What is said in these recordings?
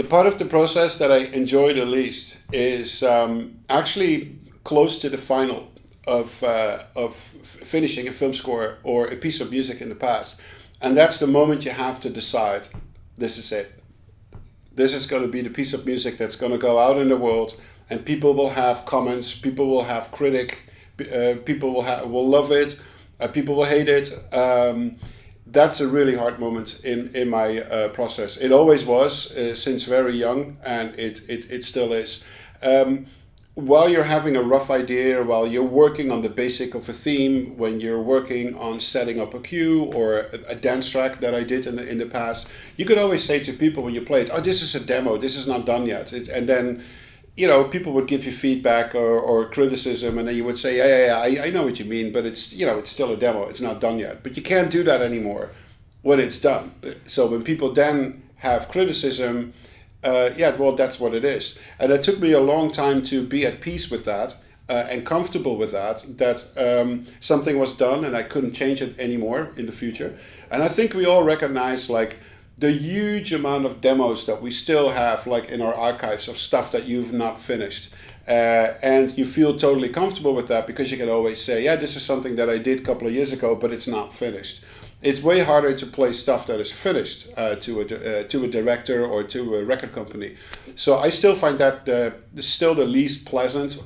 part of the process that I enjoy the least is actually close to the final of finishing a film score or a piece of music in the past, and that's the moment you have to decide, this is it. This is going to be the piece of music that's going to go out in the world, and people will have comments, people will have people will love it, people will hate it. That's a really hard moment in my process. It always was since very young, and it still is. While you're having a rough idea, while you're working on the basic of a theme, when you're working on setting up a cue or a dance track that I did in the past, you could always say to people when you play it, "Oh, this is a demo. This is not done yet." And then, people would give you feedback or criticism, and then you would say, "Yeah, I know what you mean, but it's it's still a demo. It's not done yet." But you can't do that anymore when it's done. So when people then have criticism, well, that's what it is. And it took me a long time to be at peace with that and comfortable with that something was done and I couldn't change it anymore in the future. And I think we all recognize like the huge amount of demos that we still have like in our archives of stuff that you've not finished. And you feel totally comfortable with that because you can always say, yeah, this is something that I did a couple of years ago, but it's not finished. It's way harder to play stuff that is finished to a director or to a record company. So I still find that still the least pleasant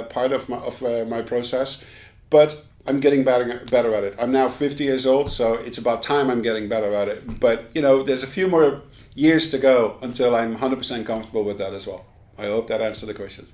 part of my process, but I'm getting better at it. I'm now 50 years old, so it's about time I'm getting better at it. But there's a few more years to go until I'm 100% comfortable with that as well. I hope that answered the questions.